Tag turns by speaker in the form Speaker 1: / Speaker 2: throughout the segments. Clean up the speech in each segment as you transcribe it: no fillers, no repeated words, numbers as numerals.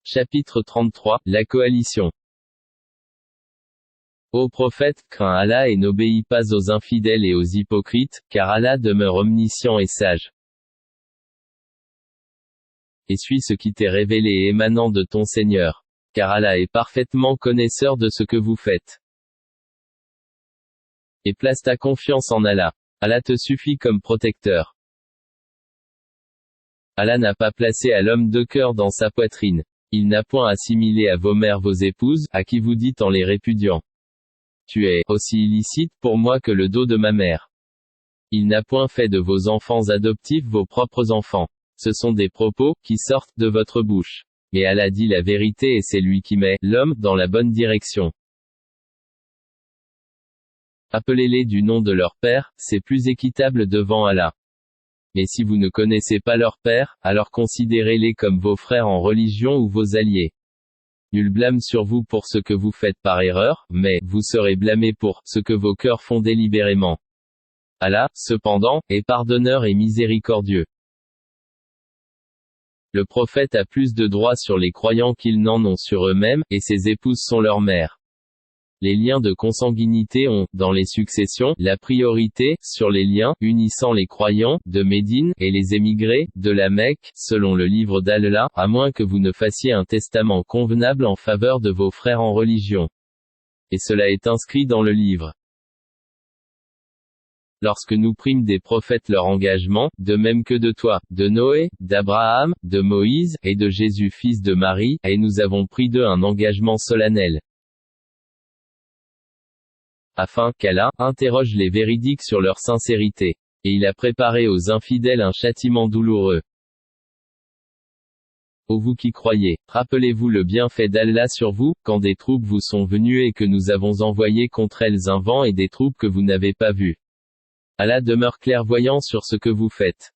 Speaker 1: Chapitre 33, la coalition. Ô prophète, crains Allah et n'obéis pas aux infidèles et aux hypocrites, car Allah demeure omniscient et sage. Et suis ce qui t'est révélé et émanant de ton Seigneur. Car Allah est parfaitement connaisseur de ce que vous faites. Et place ta confiance en Allah. Allah te suffit comme protecteur. Allah n'a pas placé à l'homme deux cœurs dans sa poitrine. Il n'a point assimilé à vos mères vos épouses, à qui vous dites en les répudiant. Tu es aussi illicite pour moi que le dos de ma mère. Il n'a point fait de vos enfants adoptifs vos propres enfants. Ce sont des propos qui sortent de votre bouche. Mais Allah dit la vérité et c'est lui qui met l'homme dans la bonne direction. Appelez-les du nom de leur père, c'est plus équitable devant Allah. Mais si vous ne connaissez pas leur père, alors considérez-les comme vos frères en religion ou vos alliés. Nul blâme sur vous pour ce que vous faites par erreur, mais vous serez blâmés pour ce que vos cœurs font délibérément. Allah, cependant, est pardonneur et miséricordieux. Le prophète a plus de droits sur les croyants qu'ils n'en ont sur eux-mêmes, et ses épouses sont leurs mères. Les liens de consanguinité ont, dans les successions, la priorité, sur les liens, unissant les croyants, de Médine, et les émigrés, de la Mecque, selon le livre d'Allah, à moins que vous ne fassiez un testament convenable en faveur de vos frères en religion. Et cela est inscrit dans le livre. Lorsque nous prîmes des prophètes leur engagement, de même que de toi, de Noé, d'Abraham, de Moïse, et de Jésus fils de Marie, et nous avons pris d'eux un engagement solennel. Afin qu'Allah interroge les véridiques sur leur sincérité. Et il a préparé aux infidèles un châtiment douloureux. Ô vous qui croyez, rappelez-vous le bienfait d'Allah sur vous, quand des troupes vous sont venues et que nous avons envoyé contre elles un vent et des troupes que vous n'avez pas vues. Allah demeure clairvoyant sur ce que vous faites.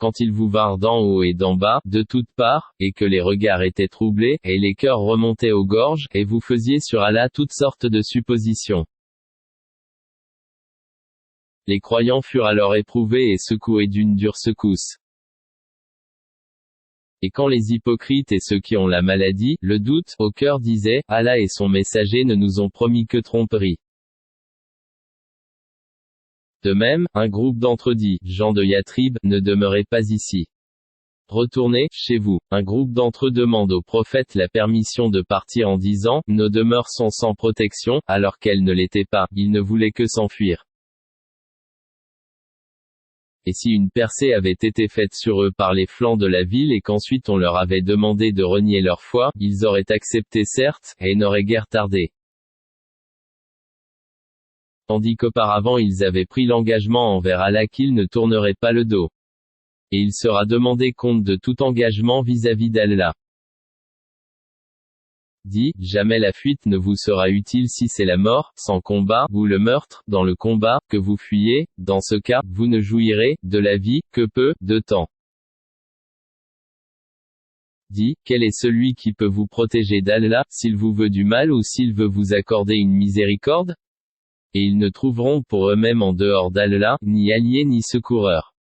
Speaker 1: Quand ils vous vinrent d'en haut et d'en bas, de toutes parts, et que les regards étaient troublés, et les cœurs remontaient aux gorges, et vous faisiez sur Allah toutes sortes de suppositions. Les croyants furent alors éprouvés et secoués d'une dure secousse. Et quand les hypocrites et ceux qui ont la maladie, le doute, au cœur disaient, Allah et son messager ne nous ont promis que tromperie. De même, un groupe d'entre eux dit, gens de Yatrib, ne demeurez pas ici. Retournez, chez vous. Un groupe d'entre eux demande au prophète la permission de partir en disant, nos demeures sont sans protection, alors qu'elles ne l'étaient pas, ils ne voulaient que s'enfuir. Et si une percée avait été faite sur eux par les flancs de la ville et qu'ensuite on leur avait demandé de renier leur foi, ils auraient accepté certes, et n'auraient guère tardé. Tandis qu'auparavant ils avaient pris l'engagement envers Allah qu'ils ne tourneraient pas le dos. Et il sera demandé compte de tout engagement vis-à-vis d'Allah. Dit, jamais la fuite ne vous sera utile si c'est la mort, sans combat, ou le meurtre, dans le combat, que vous fuyez, dans ce cas, vous ne jouirez, de la vie, que peu, de temps. Dit, quel est celui qui peut vous protéger d'Allah, s'il vous veut du mal ou s'il veut vous accorder une miséricorde? Et ils ne trouveront pour eux-mêmes en dehors d'Allah, ni alliés ni secoureurs.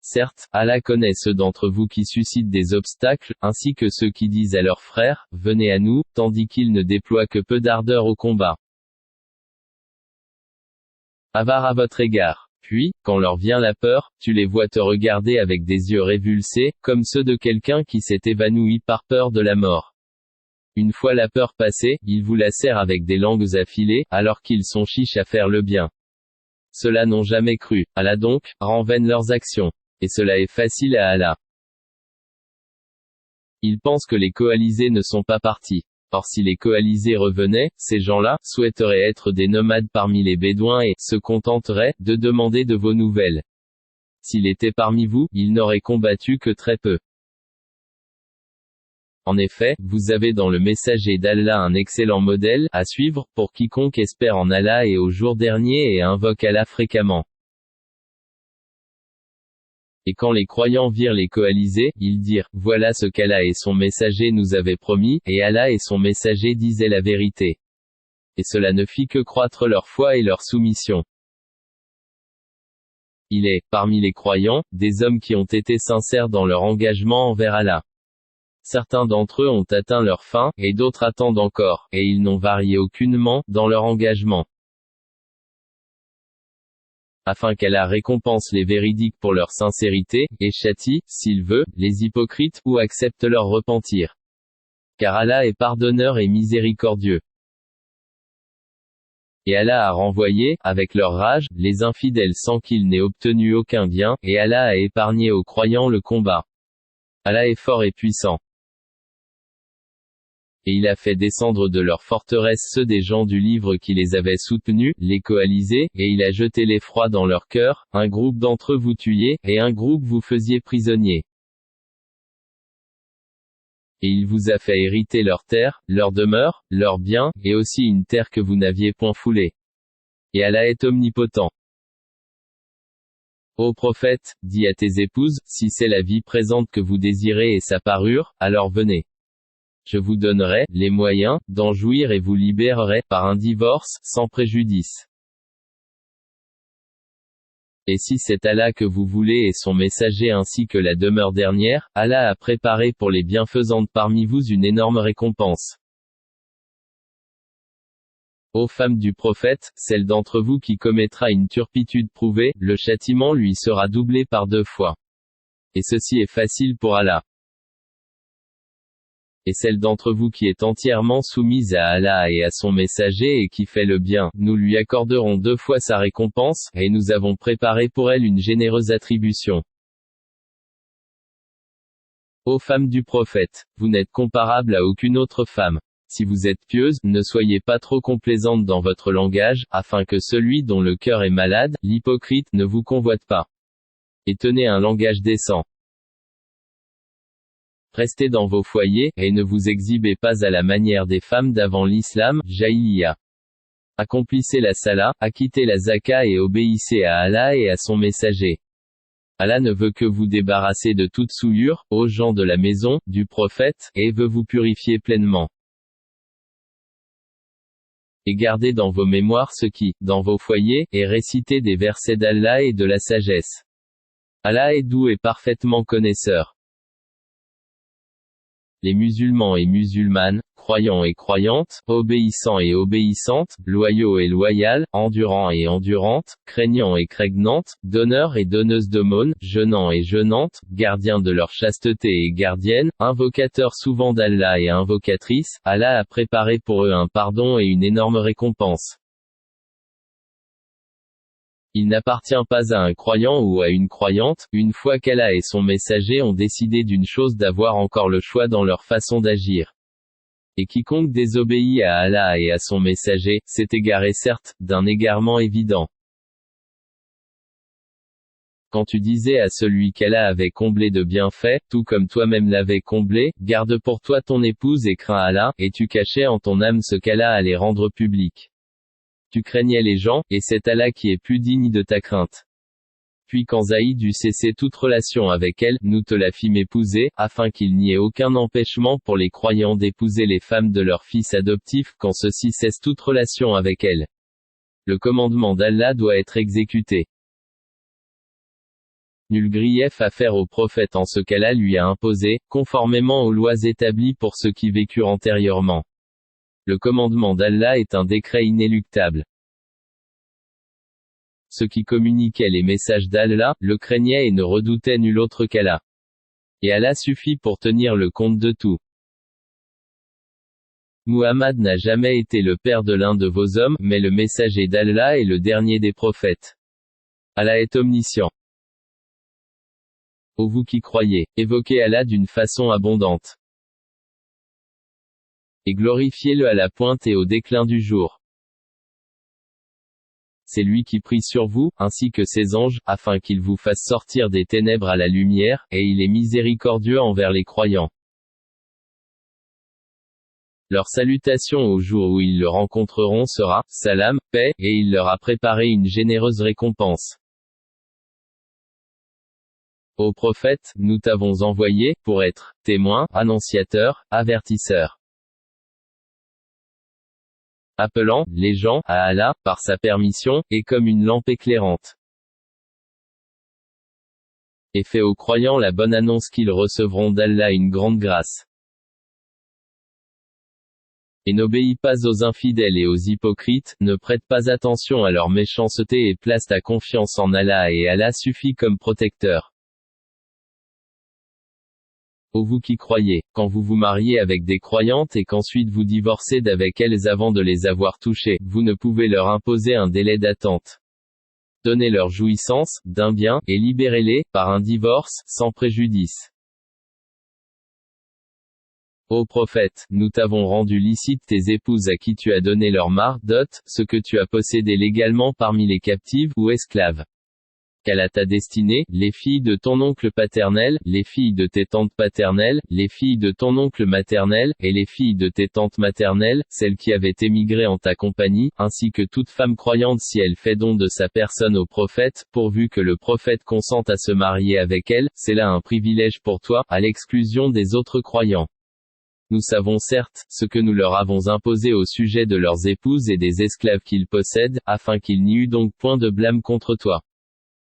Speaker 1: Certes, Allah connaît ceux d'entre vous qui suscitent des obstacles, ainsi que ceux qui disent à leurs frères, venez à nous, tandis qu'ils ne déploient que peu d'ardeur au combat. Avares à votre égard. Puis, quand leur vient la peur, tu les vois te regarder avec des yeux révulsés, comme ceux de quelqu'un qui s'est évanoui par peur de la mort. Une fois la peur passée, ils vous lacèrent avec des langues affilées, alors qu'ils sont chiches à faire le bien. Ceux-là n'ont jamais cru. Allah donc, rend vaines leurs actions. Et cela est facile à Allah. Ils pensent que les coalisés ne sont pas partis. Or si les coalisés revenaient, ces gens-là souhaiteraient être des nomades parmi les Bédouins et se contenteraient de demander de vos nouvelles. S'il était parmi vous, ils n'auraient combattu que très peu. En effet, vous avez dans le messager d'Allah un excellent modèle à suivre pour quiconque espère en Allah et au jour dernier et invoque Allah fréquemment. Et quand les croyants virent les coalisés, ils dirent, voilà ce qu'Allah et son messager nous avaient promis, et Allah et son messager disaient la vérité. Et cela ne fit que croître leur foi et leur soumission. Il est, parmi les croyants, des hommes qui ont été sincères dans leur engagement envers Allah. Certains d'entre eux ont atteint leur fin, et d'autres attendent encore, et ils n'ont varié aucunement, dans leur engagement. Afin qu'Allah récompense les véridiques pour leur sincérité, et châtie, s'il veut, les hypocrites, ou accepte leur repentir. Car Allah est pardonneur et miséricordieux. Et Allah a renvoyé, avec leur rage, les infidèles sans qu'ils n'aient obtenu aucun bien, et Allah a épargné aux croyants le combat. Allah est fort et puissant. Et il a fait descendre de leurs forteresses ceux des gens du livre qui les avaient soutenus, les coalisés, et il a jeté l'effroi dans leur cœur, un groupe d'entre eux vous tuiez, et un groupe vous faisiez prisonniers. Et il vous a fait hériter leurs terres, leurs demeures, leurs biens, et aussi une terre que vous n'aviez point foulée. Et Allah est omnipotent. Ô prophète, dis à tes épouses, si c'est la vie présente que vous désirez et sa parure, alors venez. Je vous donnerai les moyens d'en jouir et vous libérerai par un divorce, sans préjudice. Et si c'est Allah que vous voulez et son messager ainsi que la demeure dernière, Allah a préparé pour les bienfaisantes parmi vous une énorme récompense. Ô femmes du prophète, celle d'entre vous qui commettra une turpitude prouvée, le châtiment lui sera doublé par 2 fois. Et ceci est facile pour Allah. Et celle d'entre vous qui est entièrement soumise à Allah et à son messager et qui fait le bien, nous lui accorderons 2 fois sa récompense, et nous avons préparé pour elle une généreuse attribution. Ô femmes du prophète, vous n'êtes comparables à aucune autre femme. Si vous êtes pieuse, ne soyez pas trop complaisante dans votre langage, afin que celui dont le cœur est malade, l'hypocrite, ne vous convoite pas. Et tenez un langage décent. Restez dans vos foyers, et ne vous exhibez pas à la manière des femmes d'avant l'islam, Jahiliya. Accomplissez la salat, acquittez la zaka et obéissez à Allah et à son messager. Allah ne veut que vous débarrasser de toute souillure, ô gens de la maison, du prophète, et veut vous purifier pleinement. Et gardez dans vos mémoires ce qui, dans vos foyers, et récitez des versets d'Allah et de la sagesse. Allah est doux et parfaitement connaisseur. Les musulmans et musulmanes, croyants et croyantes, obéissants et obéissantes, loyaux et loyales, endurants et endurantes, craignants et craignantes, donneurs et donneuses d'aumônes, jeûnants et jeûnantes, gardiens de leur chasteté et gardiennes, invocateurs souvent d'Allah et invocatrices, Allah a préparé pour eux un pardon et une énorme récompense. Il n'appartient pas à un croyant ou à une croyante, une fois qu'Allah et son messager ont décidé d'une chose d'avoir encore le choix dans leur façon d'agir. Et quiconque désobéit à Allah et à son messager, s'est égaré certes, d'un égarement évident. Quand tu disais à celui qu'Allah avait comblé de bienfaits, tout comme toi-même l'avais comblé, garde pour toi ton épouse et crains Allah, et tu cachais en ton âme ce qu'Allah allait rendre public. Tu craignais les gens, et c'est Allah qui est plus digne de ta crainte. Puis quand Zaïd eut cessé toute relation avec elle, nous te la fîmes épouser, afin qu'il n'y ait aucun empêchement pour les croyants d'épouser les femmes de leurs fils adoptifs quand ceux-ci cessent toute relation avec elles. Le commandement d'Allah doit être exécuté. Nul grief à faire au prophète en ce qu'Allah lui a imposé, conformément aux lois établies pour ceux qui vécurent antérieurement. Le commandement d'Allah est un décret inéluctable. Ceux qui communiquaient les messages d'Allah, le craignaient et ne redoutaient nul autre qu'Allah. Et Allah suffit pour tenir le compte de tout. Muhammad n'a jamais été le père de l'un de vos hommes, mais le messager d'Allah est le dernier des prophètes. Allah est omniscient. Ô vous qui croyez, évoquez Allah d'une façon abondante. Et glorifiez-le à la pointe et au déclin du jour. C'est lui qui prie sur vous, ainsi que ses anges, afin qu'ils vous fassent sortir des ténèbres à la lumière, et il est miséricordieux envers les croyants. Leur salutation au jour où ils le rencontreront sera, salam, paix, et il leur a préparé une généreuse récompense. Ô prophète, nous t'avons envoyé, pour être, témoin, annonciateur, avertisseur. Appelant, les gens, à Allah, par sa permission, et comme une lampe éclairante. Et fais aux croyants la bonne annonce qu'ils recevront d'Allah une grande grâce. Et n'obéis pas aux infidèles et aux hypocrites, ne prête pas attention à leur méchanceté et place ta confiance en Allah et Allah suffit comme protecteur. Ô vous qui croyez, quand vous vous mariez avec des croyantes et qu'ensuite vous divorcez d'avec elles avant de les avoir touchées, vous ne pouvez leur imposer un délai d'attente. Donnez leur jouissance, d'un bien, et libérez-les, par un divorce, sans préjudice. Ô prophète, nous t'avons rendu licite tes épouses à qui tu as donné leur mar, dot, ce que tu as possédé légalement parmi les captives, ou esclaves. Qu'Allah t'a destiné, les filles de ton oncle paternel, les filles de tes tantes paternelles, les filles de ton oncle maternel, et les filles de tes tantes maternelles, celles qui avaient émigré en ta compagnie, ainsi que toute femme croyante si elle fait don de sa personne au prophète, pourvu que le prophète consente à se marier avec elle, c'est là un privilège pour toi, à l'exclusion des autres croyants. Nous savons certes, ce que nous leur avons imposé au sujet de leurs épouses et des esclaves qu'ils possèdent, afin qu'il n'y eût donc point de blâme contre toi.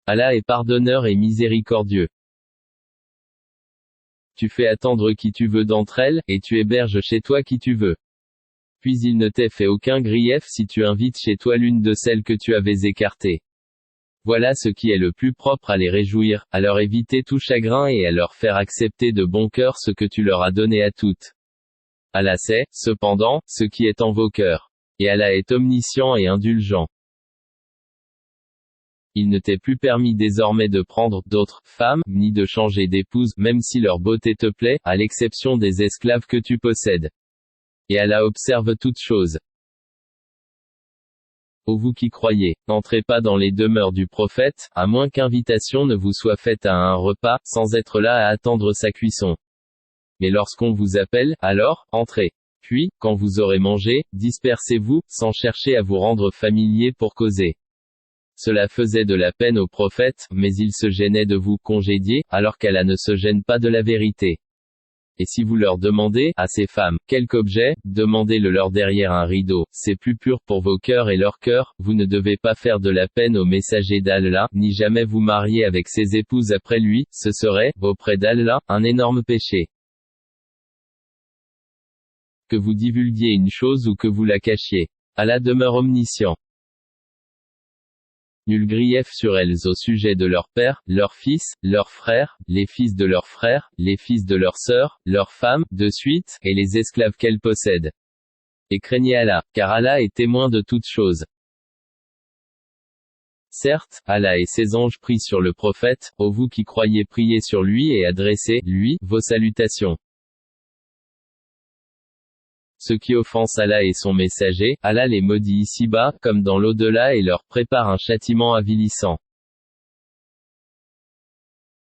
Speaker 1: Allah est pardonneur et miséricordieux. Tu fais attendre qui tu veux d'entre elles, et tu héberges chez toi qui tu veux. Puis il ne t'est fait aucun grief si tu invites chez toi l'une de celles que tu avais écartées. Voilà ce qui est le plus propre à les réjouir, à leur éviter tout chagrin et à leur faire accepter de bon cœur ce que tu leur as donné à toutes. Allah sait, cependant, ce qui est en vos cœurs. Et Allah est omniscient et indulgent. Il ne t'est plus permis désormais de prendre d'autres femmes, ni de changer d'épouse, même si leur beauté te plaît, à l'exception des esclaves que tu possèdes. Et Allah observe toutes choses. Ô vous qui croyez, n'entrez pas dans les demeures du prophète, à moins qu'invitation ne vous soit faite à un repas, sans être là à attendre sa cuisson. Mais lorsqu'on vous appelle, alors, entrez. Puis, quand vous aurez mangé, dispersez-vous, sans chercher à vous rendre familier pour causer. Cela faisait de la peine au prophète, mais il se gênait de vous congédier, alors qu'Allah ne se gêne pas de la vérité. Et si vous leur demandez, à ces femmes, quelque objet, demandez-le leur derrière un rideau, c'est plus pur pour vos cœurs et leurs cœurs, vous ne devez pas faire de la peine au messager d'Allah, ni jamais vous marier avec ses épouses après lui, ce serait, auprès d'Allah, un énorme péché. Que vous divulguiez une chose ou que vous la cachiez. Allah demeure omniscient. Nul grief sur elles au sujet de leurs pères, leurs fils, leurs frères, les fils de leurs frères, les fils de leurs sœurs, leurs femmes, de suite, et les esclaves qu'elles possèdent. Et craignez Allah, car Allah est témoin de toutes choses. Certes, Allah et ses anges prient sur le prophète, ô vous qui croyez priez sur lui et adressez, lui, vos salutations. Ceux qui offensent Allah et son messager, Allah les maudit ici-bas, comme dans l'au-delà et leur prépare un châtiment avilissant.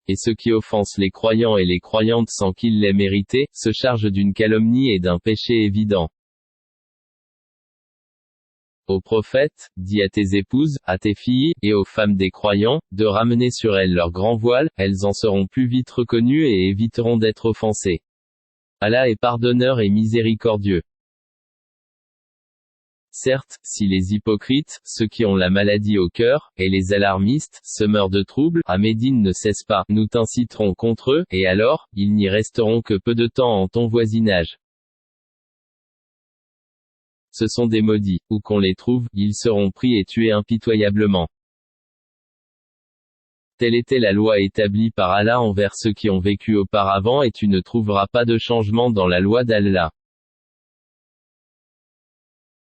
Speaker 1: Et ceux qui offensent les croyants et les croyantes sans qu'ils l'aient mérité, se chargent d'une calomnie et d'un péché évident. Ô prophète, dis à tes épouses, à tes filles, et aux femmes des croyants, de ramener sur elles leur grand voile, elles en seront plus vite reconnues et éviteront d'être offensées. Allah est pardonneur et miséricordieux. Certes, si les hypocrites, ceux qui ont la maladie au cœur, et les alarmistes, semeurs de troubles, à Médine ne cessent pas, nous t'inciterons contre eux, et alors, ils n'y resteront que peu de temps en ton voisinage. Ce sont des maudits, où qu'on les trouve, ils seront pris et tués impitoyablement. Telle était la loi établie par Allah envers ceux qui ont vécu auparavant et tu ne trouveras pas de changement dans la loi d'Allah.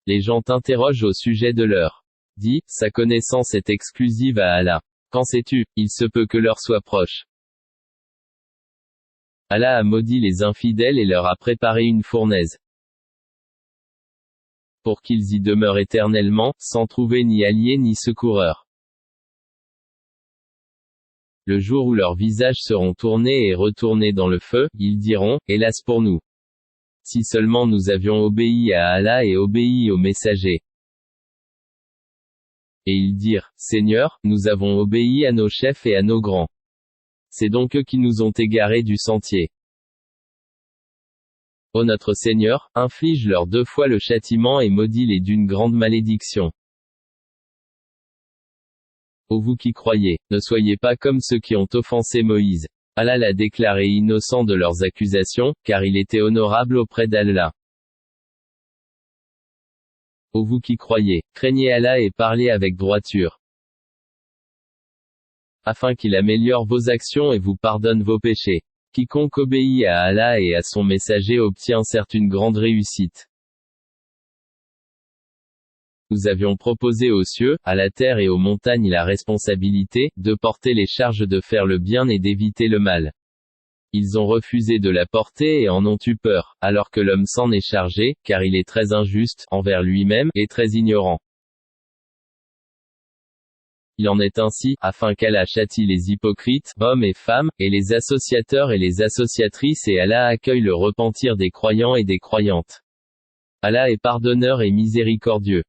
Speaker 1: Les gens t'interrogent au sujet de leur. Dis, sa connaissance est exclusive à Allah. Qu'en sais-tu? Il se peut que l'heure soit proche. Allah a maudit les infidèles et leur a préparé une fournaise. Pour qu'ils y demeurent éternellement, sans trouver ni alliés ni secoureurs. Le jour où leurs visages seront tournés et retournés dans le feu, ils diront, hélas pour nous. Si seulement nous avions obéi à Allah et obéi au messager. Et ils dirent, Seigneur, nous avons obéi à nos chefs et à nos grands. C'est donc eux qui nous ont égarés du sentier. Ô notre Seigneur, inflige-leur 2 fois le châtiment et maudis-les d'une grande malédiction. Ô vous qui croyez, ne soyez pas comme ceux qui ont offensé Moïse. Allah l'a déclaré innocent de leurs accusations, car il était honorable auprès d'Allah. Ô vous qui croyez, craignez Allah et parlez avec droiture, afin qu'il améliore vos actions et vous pardonne vos péchés. Quiconque obéit à Allah et à son messager obtient certes une grande réussite. Nous avions proposé aux cieux, à la terre et aux montagnes la responsabilité, de porter les charges de faire le bien et d'éviter le mal. Ils ont refusé de la porter et en ont eu peur, alors que l'homme s'en est chargé, car il est très injuste, envers lui-même, et très ignorant. Il en est ainsi, afin qu'Allah châtie les hypocrites, hommes et femmes, et les associateurs et les associatrices et Allah accueille le repentir des croyants et des croyantes. Allah est pardonneur et miséricordieux.